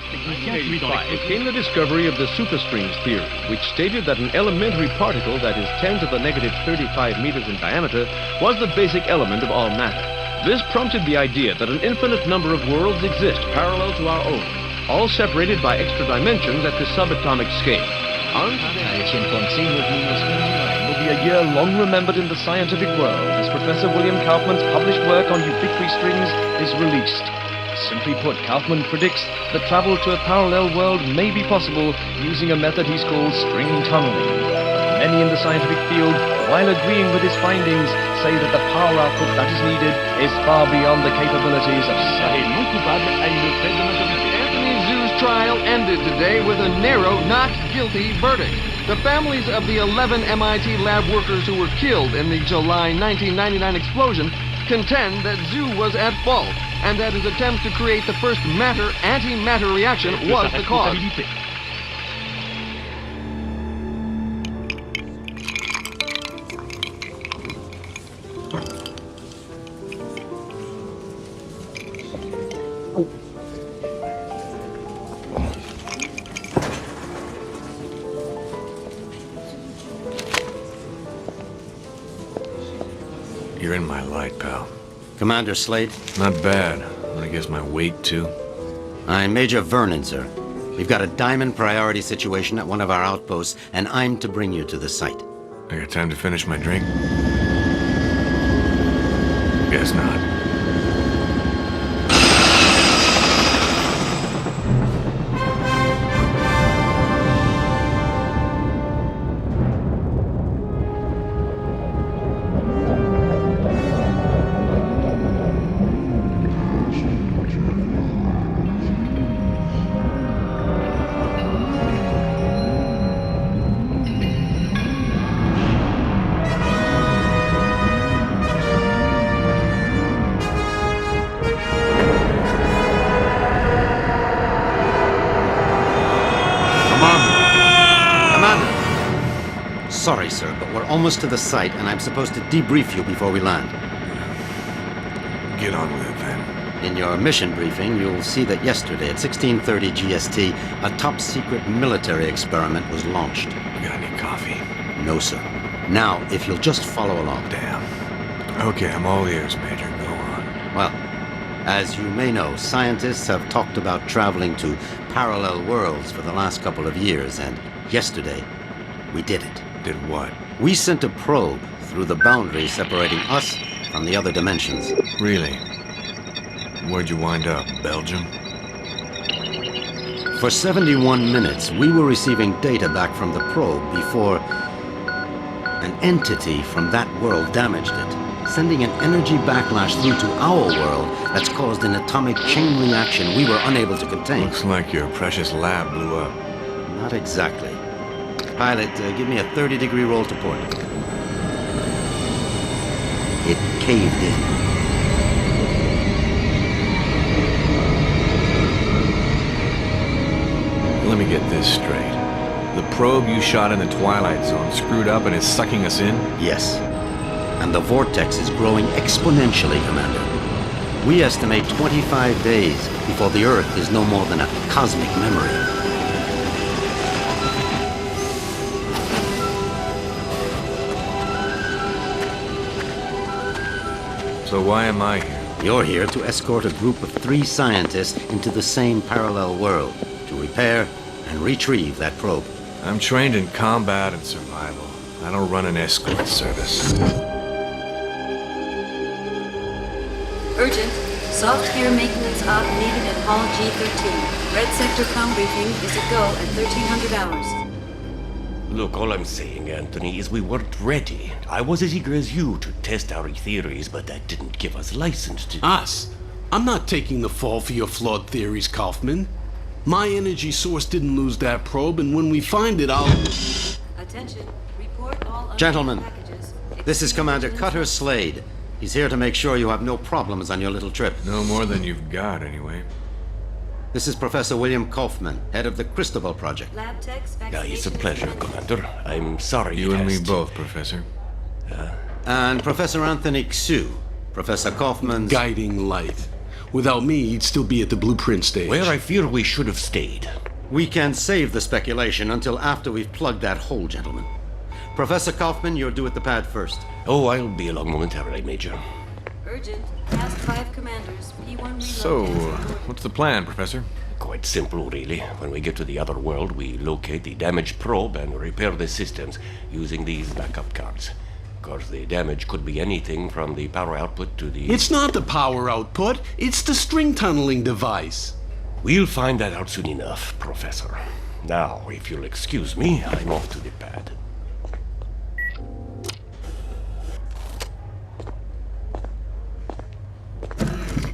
1985 came the discovery of the superstrings theory, which stated that an elementary particle that is 10 to the negative 35 meters in diameter was the basic element of all matter. This prompted the idea that an infinite number of worlds exist parallel to our own, all separated by extra dimensions at the subatomic scale. On today, 1999 will be a year long remembered in the scientific world as Professor William Kaufman's published work on ubiquitous strings is released. Simply put, Kaufman predicts that travel to a parallel world may be possible using a method he's called string tunneling. Many in the scientific field, while agreeing with his findings, say that the power output that is needed is far beyond the capabilities of science. Anthony Zhu's trial ended today with a narrow not guilty verdict. The families of the 11 MIT lab workers who were killed in the July 1999 explosion contend that Zhu was at fault and that his attempt to create the first matter-antimatter reaction was the cause. You're in my light, pal. Commander Slyde? Not bad. I guess my weight, too. I'm Major Vernon, sir. We've got a diamond priority situation at one of our outposts, and I'm to bring you to the site. I got time to finish my drink? Guess not. Sorry, sir, but we're almost to the site, and I'm supposed to debrief you before we land. Get on with it, then. In your mission briefing, you'll see that yesterday at 16:30 GST, a top-secret military experiment was launched. You got any coffee? No, sir. Now, if you'll just follow along. Damn. Okay, I'm all ears, Major. Go on. Well, as you may know, scientists have talked about traveling to parallel worlds for the last couple of years, and yesterday, we did it. Did what? We sent a probe through the boundary separating us from the other dimensions. Really? Where'd you wind up? Belgium? For 71 minutes, we were receiving data back from the probe before an entity from that world damaged it, sending an energy backlash through to our world that's caused an atomic chain reaction we were unable to contain. Looks like your precious lab blew up. Not exactly. Pilot, give me a 30-degree roll to port. It caved in. Let me get this straight. The probe you shot in the Twilight Zone screwed up and is sucking us in? Yes. And the vortex is growing exponentially, Commander. We estimate 25 days before the Earth is no more than a cosmic memory. So why am I here? You're here to escort a group of 3 scientists into the same parallel world to repair and retrieve that probe. I'm trained in combat and survival. I don't run an escort service. Urgent. Soft gear maintenance op needed at Hall G13. Red Sector com briefing is a go at 1300 hours. Look, all I'm saying, Anthony, is we weren't ready. I was as eager as you to test our theories, but that didn't give us license to... Us? I'm not taking the fall for your flawed theories, Kaufman. My energy source didn't lose that probe, and when we find it, I'll... Attention. Report all Gentlemen, packages. this is Commander Cutter Slyde. He's here to make sure you have no problems on your little trip. No more than you've got, anyway. This is Professor William Kaufman, head of the Cristobal Project. Lab techs, Yeah, it's a vaccination pleasure, Commander. I'm sorry You it and me has to- both, Professor. And Professor Anthony Xu, Professor Kaufman's... Guiding light. Without me, he'd still be at the blueprint stage. Where I fear we should have stayed. We can save the speculation until after we've plugged that hole, gentlemen. Professor Kaufman, you're due at the pad first. Oh, I'll be along momentarily, Major. Urgent. Task 5 commanders. P1 reload. So, what's the plan, Professor? Quite simple, really. When we get to the other world, we locate the damaged probe and repair the systems using these backup cards. Of course, the damage could be anything from the power output to the... It's not the power output, it's the string tunneling device. We'll find that out soon enough, Professor. Now, if you'll excuse me, I'm off to the pad.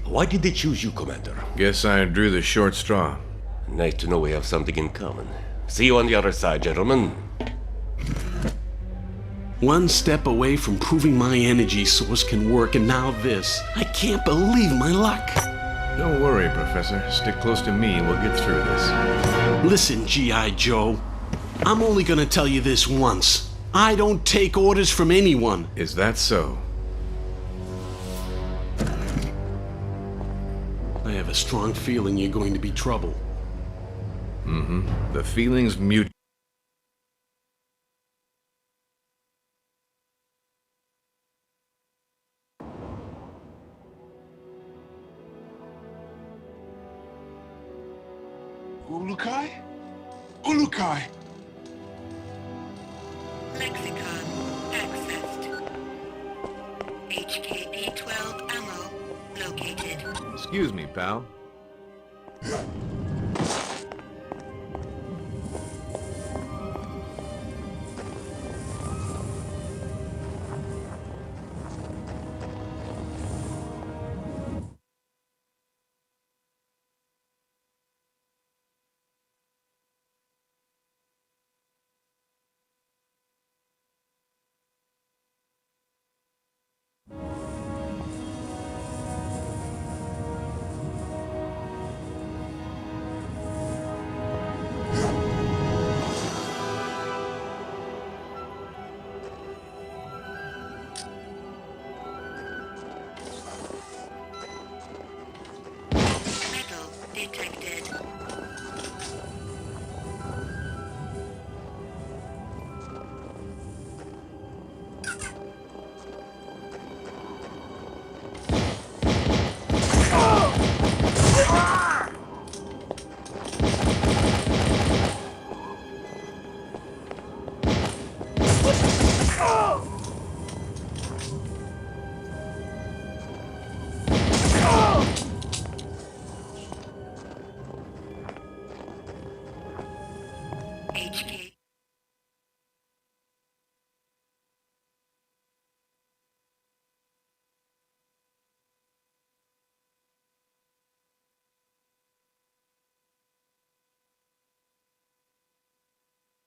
Why did they choose you, Commander? Guess I drew the short straw. Nice to know we have something in common. See you on the other side, gentlemen. One step away from proving my energy source can work, and now this. I can't believe my luck. Don't worry, Professor. Stick close to me and we'll get through this. Listen, G.I. Joe. I'm only gonna tell you this once. I don't take orders from anyone. Is that so? I have a strong feeling you're going to be trouble. The feeling's mutual. Ulukai? Ulukai! Lexicon accessed. HKP-12 ammo located. Excuse me, pal. Detected.